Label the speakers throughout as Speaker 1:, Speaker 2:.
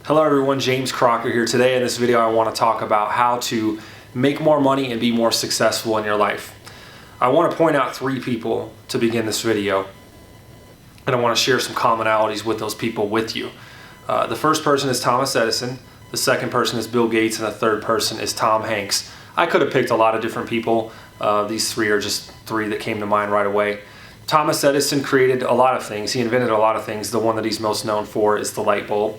Speaker 1: Hello everyone, James Crocker here. Today in this video I want to talk about how to make more money and be more successful in your life. I want to point out three people to begin this video, and I want to share some commonalities with those people with you. The first person is Thomas Edison, the second person is Bill Gates, and the third person is Tom Hanks. I could have picked a lot of different people. These three are just three that came to mind right away. Thomas Edison created a lot of things. He invented a lot of things. The one that he's most known for is the light bulb.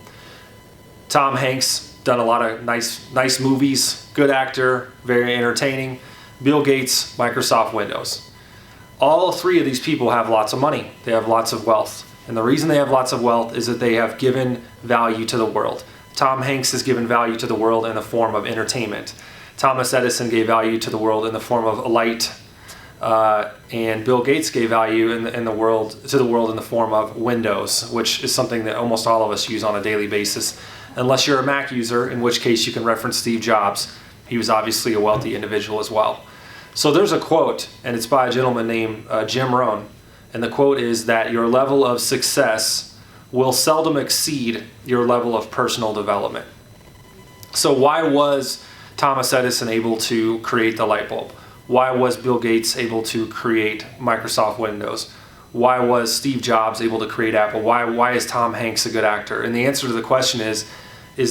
Speaker 1: Tom Hanks done a lot of nice movies, good actor, very entertaining. Bill Gates, Microsoft Windows. All three of these people have lots of money. They have lots of wealth. And the reason they have lots of wealth is that they have given value to the world. Tom Hanks has given value to the world in the form of entertainment. Thomas Edison gave value to the world in the form of light. And Bill Gates gave value to the world in the form of Windows, which is something that almost all of us use on a daily basis. Unless you're a Mac user, in which case you can reference Steve Jobs. He was obviously a wealthy individual as well. So there's a quote, and it's by a gentleman named Jim Rohn. And the quote is that your level of success will seldom exceed your level of personal development. So why was Thomas Edison able to create the light bulb? Why was Bill Gates able to create Microsoft Windows? Why was Steve Jobs able to create Apple? Why is Tom Hanks a good actor? And the answer to the question is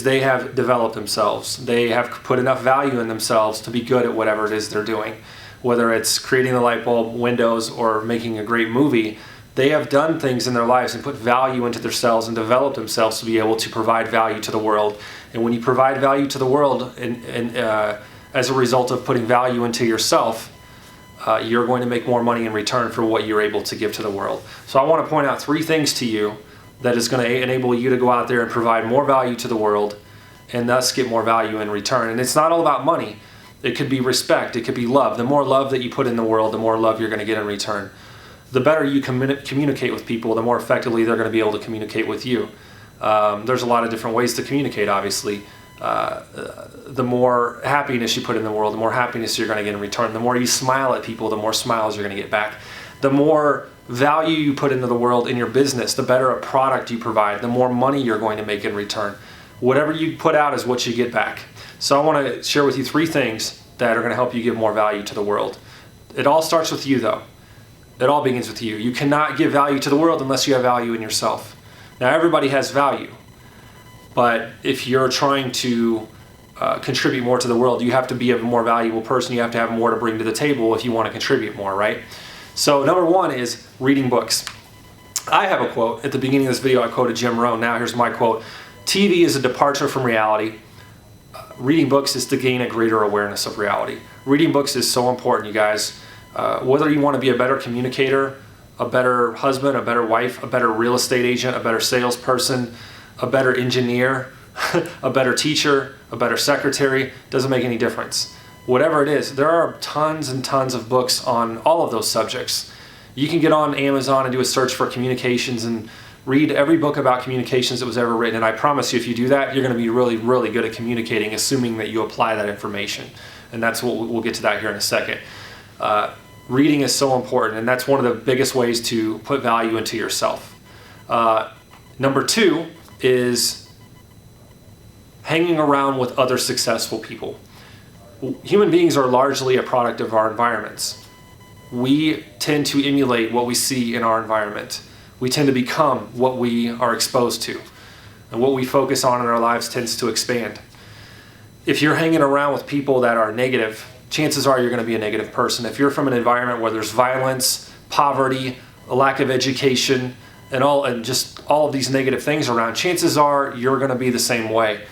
Speaker 1: they have developed themselves. They have put enough value in themselves to be good at whatever it is they're doing. Whether it's creating the light bulb, Windows, or making a great movie, they have done things in their lives and put value into themselves and developed themselves to be able to provide value to the world. And when you provide value to the world as a result of putting value into yourself, you're going to make more money in return for what you're able to give to the world. So I want to point out three things to you that is going to enable you to go out there and provide more value to the world and thus get more value in return. And it's not all about money. It could be respect. It could be love. The more love that you put in the world, the more love you're going to get in return. The better you communicate with people, the more effectively they're going to be able to communicate with you. There's a lot of different ways to communicate, obviously. The more happiness you put in the world, the more happiness you're going to get in return. The more you smile at people, the more smiles you're going to get back. The more value you put into the world in your business, the better a product you provide, the more money you're going to make in return. Whatever you put out is what you get back. So I want to share with you three things that are going to help you give more value to the world. It all starts with you, though. It all begins with you. You cannot give value to the world unless you have value in yourself. Now, everybody has value. But if you're trying to contribute more to the world, you have to be a more valuable person. You have to have more to bring to the table if you want to contribute more, right? So number one is reading books. I have a quote. At the beginning of this video, I quoted Jim Rohn. Now here's my quote. TV is a departure from reality. Reading books is to gain a greater awareness of reality. Reading books is so important, you guys. Whether you want to be a better communicator, a better husband, a better wife, a better real estate agent, a better salesperson, a better engineer, a better teacher, a better secretary, doesn't make any difference. Whatever it is, there are tons and tons of books on all of those subjects. You can get on Amazon and do a search for communications and read every book about communications that was ever written. And I promise you, if you do that, you're going to be really, really good at communicating, assuming that you apply that information. And that's what we'll get to that here in a second. Reading is so important, and that's one of the biggest ways to put value into yourself. Number two is hanging around with other successful people. Human beings are largely a product of our environments. We tend to emulate what we see in our environment. We tend to become what we are exposed to. And what we focus on in our lives tends to expand. If you're hanging around with people that are negative, chances are you're going to be a negative person. If you're from an environment where there's violence, poverty, a lack of education, and just all of these negative things around, chances are you're going to be the same way.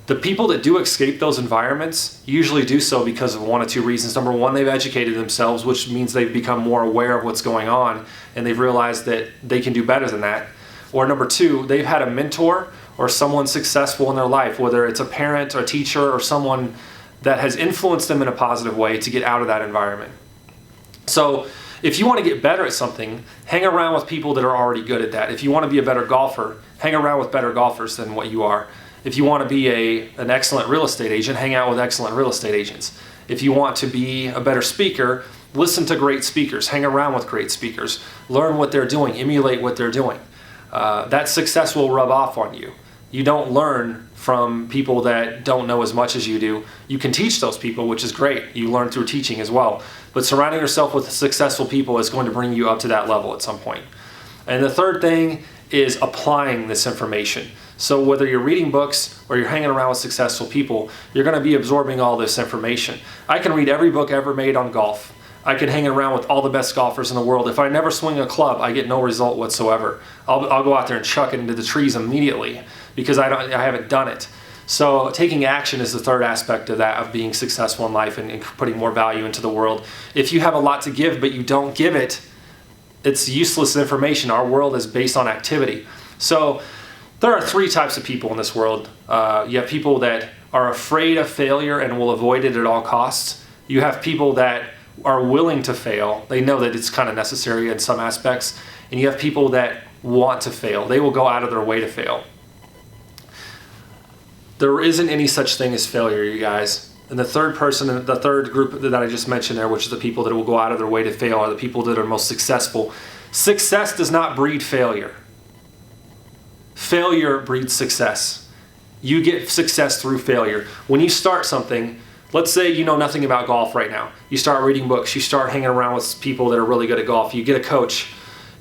Speaker 1: The people that do escape those environments usually do so because of one of two reasons. Number one, they've educated themselves, which means they've become more aware of what's going on, and they've realized that they can do better than that. Or number two, they've had a mentor or someone successful in their life, whether it's a parent or a teacher or someone that has influenced them in a positive way to get out of that environment. So if you want to get better at something, hang around with people that are already good at that. If you want to be a better golfer, hang around with better golfers than what you are. If you want to be an excellent real estate agent, hang out with excellent real estate agents. If you want to be a better speaker, listen to great speakers, hang around with great speakers, learn what they're doing, emulate what they're doing. That success will rub off on you. You don't learn from people that don't know as much as you do. You can teach those people, which is great. You learn through teaching as well. But surrounding yourself with successful people is going to bring you up to that level at some point. And the third thing is applying this information. So whether you're reading books or you're hanging around with successful people, you're going to be absorbing all this information. I can read every book ever made on golf. I can hang around with all the best golfers in the world. If I never swing a club, I get no result whatsoever. I'll go out there and chuck it into the trees immediately because I haven't done it. So taking action is the third aspect of that, of being successful in life and putting more value into the world. If you have a lot to give but you don't give it, it's useless information. Our world is based on activity. So there are three types of people in this world. You have people that are afraid of failure and will avoid it at all costs. You have people that are willing to fail. They know that it's kind of necessary in some aspects. And you have people that want to fail. They will go out of their way to fail. There isn't any such thing as failure, you guys. And the third group that I just mentioned there, which is the people that will go out of their way to fail, are the people that are most successful. Success does not breed failure. Failure breeds success. You get success through failure. When you start something, let's say you know nothing about golf right now. You start reading books. You start hanging around with people that are really good at golf. You get a coach.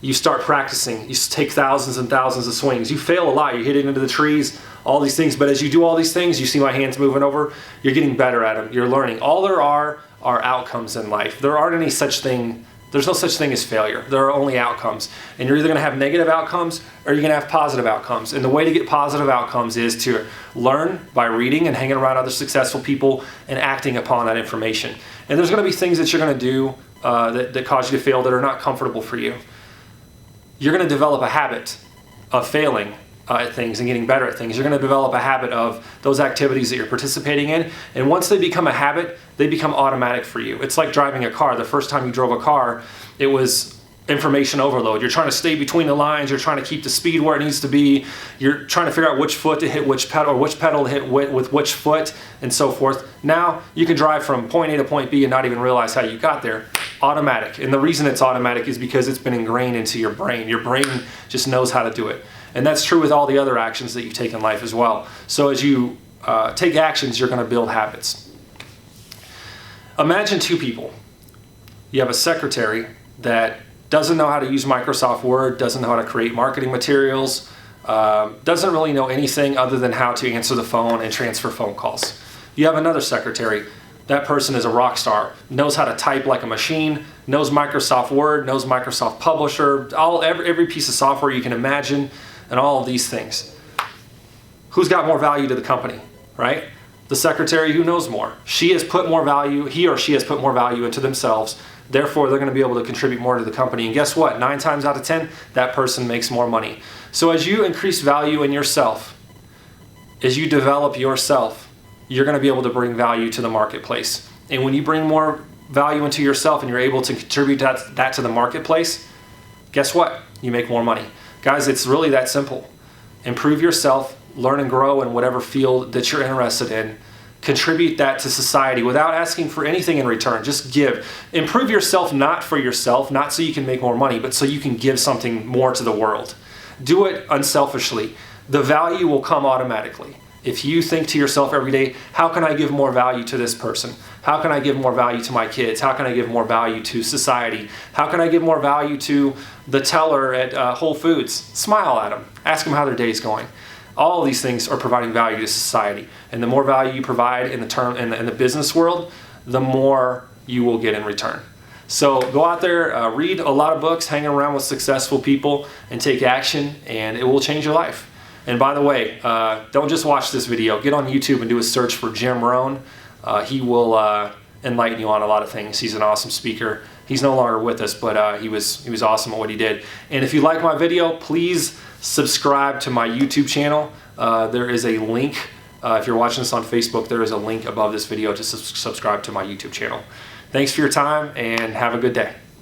Speaker 1: You start practicing. You take thousands and thousands of swings. You fail a lot. You hit it into the trees, all these things. But as you do all these things, you see my hands moving over, you're getting better at them. You're learning. All there are outcomes in life. There aren't any such thing. There's no such thing as failure. There are only outcomes. And you're either going to have negative outcomes or you're going to have positive outcomes. And the way to get positive outcomes is to learn by reading and hanging around other successful people and acting upon that information. And there's going to be things that you're going to do that cause you to fail that are not comfortable for you. You're going to develop a habit of failing at things and getting better at things. You're going to develop a habit of those activities that you're participating in. And once they become a habit, they become automatic for you. It's like driving a car. The first time you drove a car, it was information overload. You're trying to stay between the lines. You're trying to keep the speed where it needs to be. You're trying to figure out which foot to hit which pedal, or which pedal to hit with which foot, and so forth. Now you can drive from point A to point B and not even realize how you got there. Automatic. And the reason it's automatic is because it's been ingrained into your brain. Your brain just knows how to do it. And that's true with all the other actions that you take in life as well. So as you take actions, you're going to build habits. Imagine two people. You have a secretary that doesn't know how to use Microsoft Word, doesn't know how to create marketing materials, doesn't really know anything other than how to answer the phone and transfer phone calls. You have another secretary. That person is a rock star, knows how to type like a machine, knows Microsoft Word, knows Microsoft Publisher, every piece of software you can imagine, and all of these things. Who's got more value to the company, right? The secretary who knows more. He or she has put more value into themselves. Therefore, they're going to be able to contribute more to the company. And guess what? 9 times out of 10, that person makes more money. So as you increase value in yourself, as you develop yourself, you're going to be able to bring value to the marketplace. And when you bring more value into yourself and you're able to contribute that to the marketplace, guess what? You make more money. Guys, it's really that simple. Improve yourself, learn and grow in whatever field that you're interested in. Contribute that to society without asking for anything in return. Just give. Improve yourself not for yourself, not so you can make more money, but so you can give something more to the world. Do it unselfishly. The value will come automatically. If you think to yourself every day, how can I give more value to this person? How can I give more value to my kids? How can I give more value to society? How can I give more value to the teller at Whole Foods? Smile at them. Ask them how their day's going. All of these things are providing value to society. And the more value you provide in the business world, the more you will get in return. So go out there, read a lot of books, hang around with successful people, and take action, and it will change your life. And by the way, don't just watch this video. Get on YouTube and do a search for Jim Rohn. He will enlighten you on a lot of things. He's an awesome speaker. He's no longer with us, but he was awesome at what he did. And if you like my video, please subscribe to my YouTube channel. There is a link. If you're watching this on Facebook, there is a link above this video to subscribe to my YouTube channel. Thanks for your time, and have a good day.